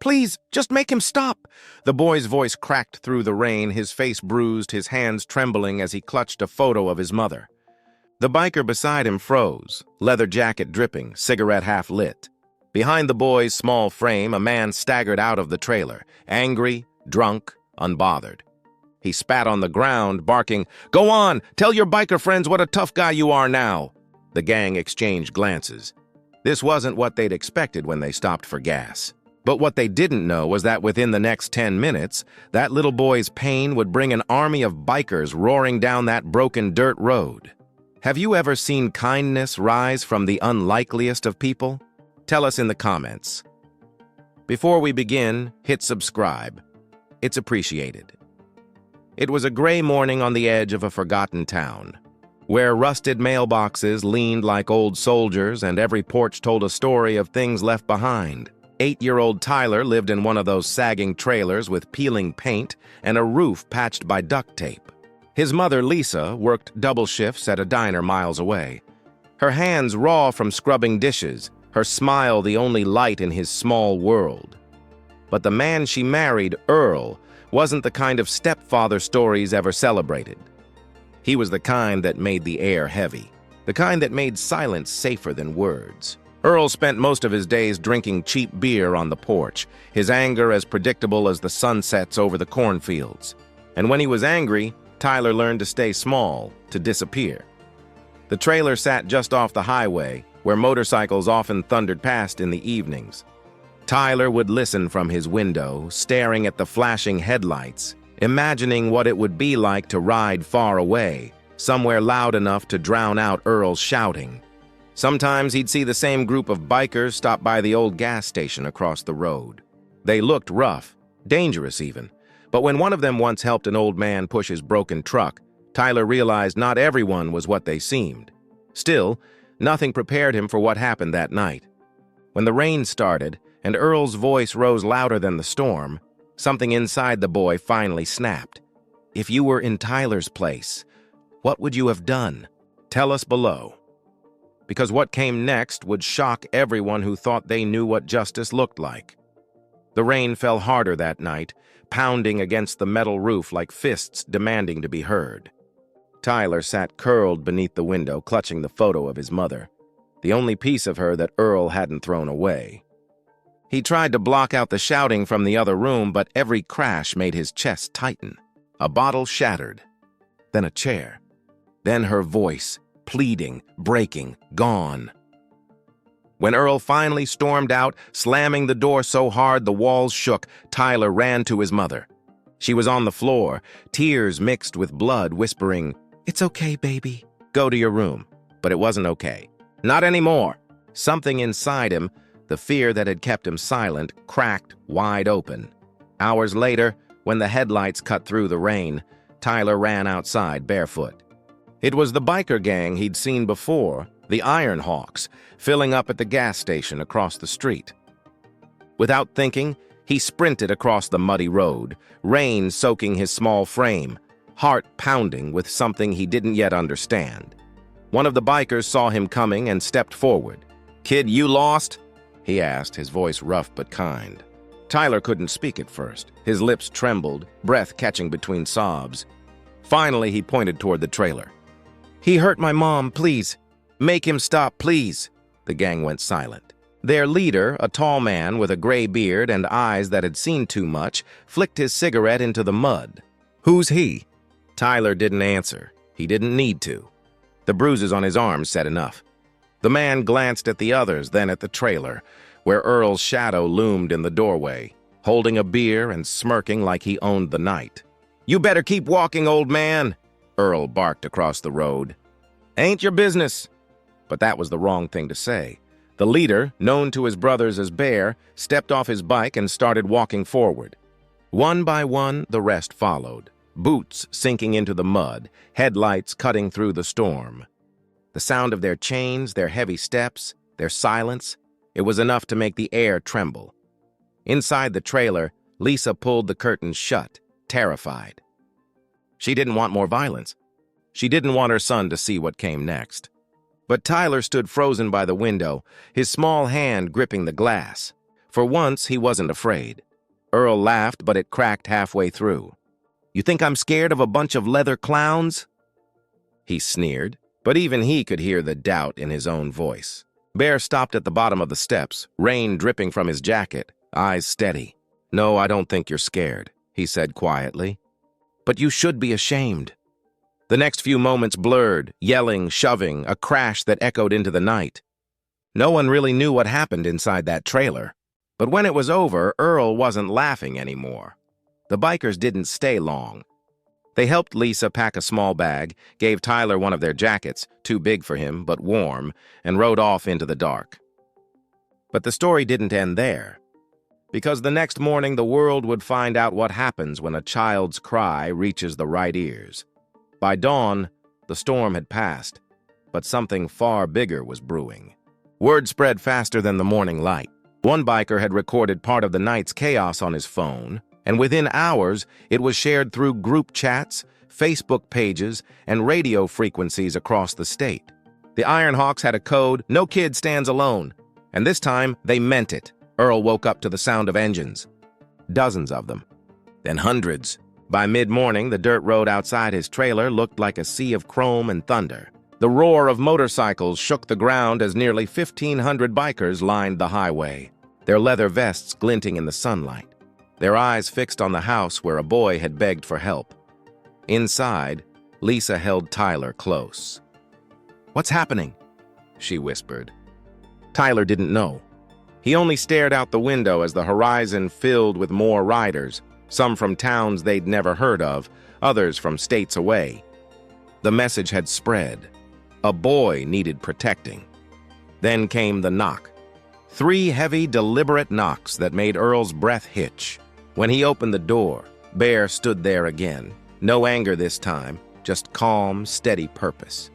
Please, just make him stop." The boy's voice cracked through the rain, his face bruised, his hands trembling as he clutched a photo of his mother. The biker beside him froze, leather jacket dripping, cigarette half lit. Behind the boy's small frame, a man staggered out of the trailer, angry, drunk, unbothered. He spat on the ground, barking, "Go on, tell your biker friends what a tough guy you are now." The gang exchanged glances. This wasn't what they'd expected when they stopped for gas. But what they didn't know was that within the next 10 minutes, that little boy's pain would bring an army of bikers roaring down that broken dirt road. Have you ever seen kindness rise from the unlikeliest of people? Tell us in the comments. Before we begin, hit subscribe. It's appreciated. It was a gray morning on the edge of a forgotten town, where rusted mailboxes leaned like old soldiers and every porch told a story of things left behind. 8-year-old Tyler lived in one of those sagging trailers with peeling paint and a roof patched by duct tape. His mother, Lisa, worked double shifts at a diner miles away. Her hands raw from scrubbing dishes, her smile the only light in his small world. But the man she married, Earl, wasn't the kind of stepfather stories ever celebrated. He was the kind that made the air heavy, the kind that made silence safer than words. Earl spent most of his days drinking cheap beer on the porch, his anger as predictable as the sunsets over the cornfields. And when he was angry, Tyler learned to stay small, to disappear. The trailer sat just off the highway, where motorcycles often thundered past in the evenings. Tyler would listen from his window, staring at the flashing headlights, imagining what it would be like to ride far away, somewhere loud enough to drown out Earl's shouting. Sometimes he'd see the same group of bikers stop by the old gas station across the road. They looked rough, dangerous even, but when one of them once helped an old man push his broken truck, Tyler realized not everyone was what they seemed. Still, nothing prepared him for what happened that night. When the rain started, and Earl's voice rose louder than the storm, something inside the boy finally snapped. If you were in Tyler's place, what would you have done? Tell us below. Because what came next would shock everyone who thought they knew what justice looked like. The rain fell harder that night, pounding against the metal roof like fists demanding to be heard. Tyler sat curled beneath the window, clutching the photo of his mother, the only piece of her that Earl hadn't thrown away. He tried to block out the shouting from the other room, but every crash made his chest tighten. A bottle shattered, then a chair, then her voice, pleading, breaking, gone. When Earl finally stormed out, slamming the door so hard the walls shook, Tyler ran to his mother. She was on the floor, tears mixed with blood, whispering, "It's okay, baby. Go to your room." But it wasn't okay. Not anymore. Something inside him, the fear that had kept him silent, cracked wide open. Hours later, when the headlights cut through the rain, Tyler ran outside barefoot. It was the biker gang he'd seen before, the Iron Hawks, filling up at the gas station across the street. Without thinking, he sprinted across the muddy road, rain soaking his small frame, heart pounding with something he didn't yet understand. One of the bikers saw him coming and stepped forward. "Kid, you lost?" he asked, his voice rough but kind. Tyler couldn't speak at first. His lips trembled, breath catching between sobs. Finally, he pointed toward the trailer. "He hurt my mom, please. Make him stop, please." The gang went silent. Their leader, a tall man with a gray beard and eyes that had seen too much, flicked his cigarette into the mud. "Who's he?" Tyler didn't answer. He didn't need to. The bruises on his arms said enough. The man glanced at the others, then at the trailer, where Earl's shadow loomed in the doorway, holding a beer and smirking like he owned the night. "You better keep walking, old man," Earl barked across the road. "Ain't your business." But that was the wrong thing to say. The leader, known to his brothers as Bear, stepped off his bike and started walking forward. One by one, the rest followed, boots sinking into the mud, headlights cutting through the storm. The sound of their chains, their heavy steps, their silence, it was enough to make the air tremble. Inside the trailer, Lisa pulled the curtains shut, terrified. She didn't want more violence. She didn't want her son to see what came next. But Tyler stood frozen by the window, his small hand gripping the glass. For once, he wasn't afraid. Earl laughed, but it cracked halfway through. "You think I'm scared of a bunch of leather clowns?" He sneered, but even he could hear the doubt in his own voice. Bear stopped at the bottom of the steps, rain dripping from his jacket, eyes steady. "No, I don't think you're scared," he said quietly. "But you should be ashamed." The next few moments blurred, yelling, shoving, a crash that echoed into the night. No one really knew what happened inside that trailer. But when it was over, Earl wasn't laughing anymore. The bikers didn't stay long. They helped Lisa pack a small bag, gave Tyler one of their jackets, too big for him but warm, and rode off into the dark. But the story didn't end there. Because the next morning the world would find out what happens when a child's cry reaches the right ears. By dawn, the storm had passed, but something far bigger was brewing. Word spread faster than the morning light. One biker had recorded part of the night's chaos on his phone, and within hours it was shared through group chats, Facebook pages, and radio frequencies across the state. The Ironhawks had a code, "No kid stands alone," and this time they meant it. Earl woke up to the sound of engines. Dozens of them. Then hundreds. By mid-morning, the dirt road outside his trailer looked like a sea of chrome and thunder. The roar of motorcycles shook the ground as nearly 1,500 bikers lined the highway, their leather vests glinting in the sunlight, their eyes fixed on the house where a boy had begged for help. Inside, Lisa held Tyler close. "What's happening?" she whispered. Tyler didn't know. He only stared out the window as the horizon filled with more riders, some from towns they'd never heard of, others from states away. The message had spread. A boy needed protecting. Then came the knock. 3 heavy, deliberate knocks that made Earl's breath hitch. When he opened the door, Bear stood there again. No anger this time, just calm, steady purpose.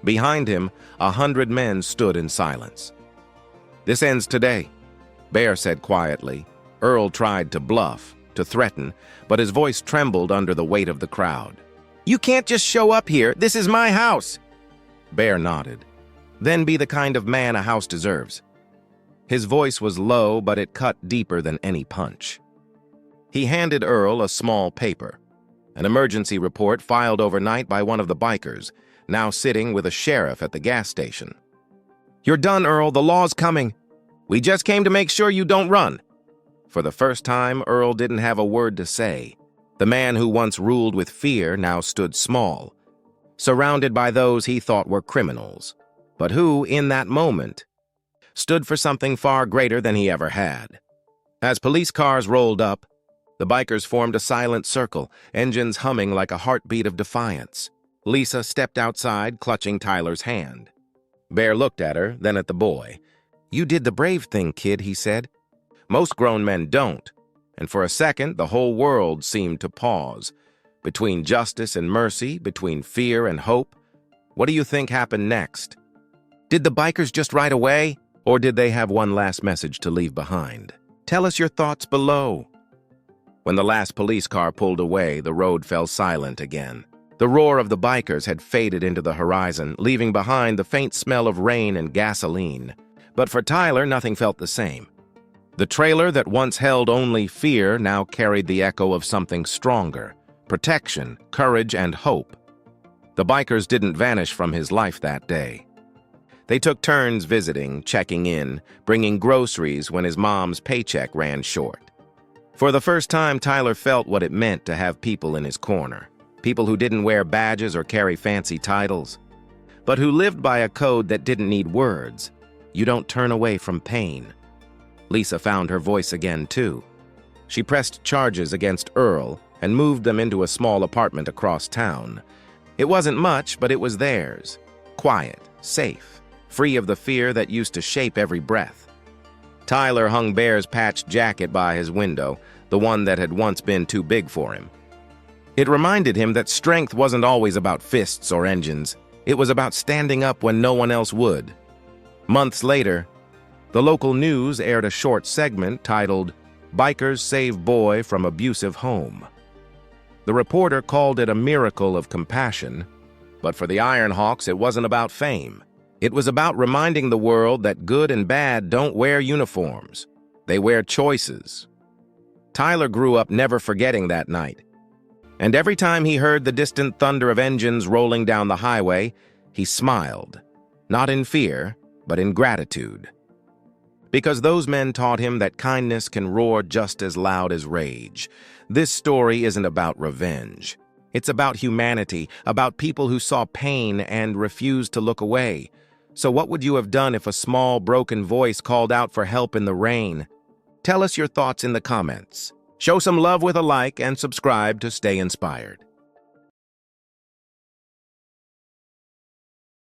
Behind him, 100 men stood in silence. "This ends today," Bear said quietly. Earl tried to bluff, to threaten, but his voice trembled under the weight of the crowd. "You can't just show up here. This is my house." Bear nodded. "Then be the kind of man a house deserves." His voice was low, but it cut deeper than any punch. He handed Earl a small paper, an emergency report filed overnight by one of the bikers, now sitting with a sheriff at the gas station. "You're done, Earl. The law's coming. We just came to make sure you don't run." For the first time, Earl didn't have a word to say. The man who once ruled with fear now stood small, surrounded by those he thought were criminals, but who, in that moment, stood for something far greater than he ever had. As police cars rolled up, the bikers formed a silent circle, engines humming like a heartbeat of defiance. Lisa stepped outside, clutching Tyler's hand. Bear looked at her, then at the boy. "You did the brave thing, kid," he said. "Most grown men don't." And for a second, the whole world seemed to pause. Between justice and mercy, between fear and hope. What do you think happened next? Did the bikers just ride away? Or did they have one last message to leave behind? Tell us your thoughts below. When the last police car pulled away, the road fell silent again. The roar of the bikers had faded into the horizon, leaving behind the faint smell of rain and gasoline. But for Tyler, nothing felt the same. The trailer that once held only fear now carried the echo of something stronger: protection, courage, and hope. The bikers didn't vanish from his life that day. They took turns visiting, checking in, bringing groceries when his mom's paycheck ran short. For the first time, Tyler felt what it meant to have people in his corner. People who didn't wear badges or carry fancy titles, but who lived by a code that didn't need words. You don't turn away from pain. Lisa found her voice again, too. She pressed charges against Earl and moved them into a small apartment across town. It wasn't much, but it was theirs. Quiet, safe, free of the fear that used to shape every breath. Tyler hung Bear's patched jacket by his window, the one that had once been too big for him. It reminded him that strength wasn't always about fists or engines. It was about standing up when no one else would. Months later, the local news aired a short segment titled, "Bikers Save Boy from Abusive Home." The reporter called it a miracle of compassion, but for the Ironhawks, it wasn't about fame. It was about reminding the world that good and bad don't wear uniforms. They wear choices. Tyler grew up never forgetting that night. And every time he heard the distant thunder of engines rolling down the highway, he smiled, not in fear, but in gratitude. Because those men taught him that kindness can roar just as loud as rage. This story isn't about revenge. It's about humanity, about people who saw pain and refused to look away. So what would you have done if a small, broken voice called out for help in the rain? Tell us your thoughts in the comments. Show some love with a like and subscribe to stay inspired.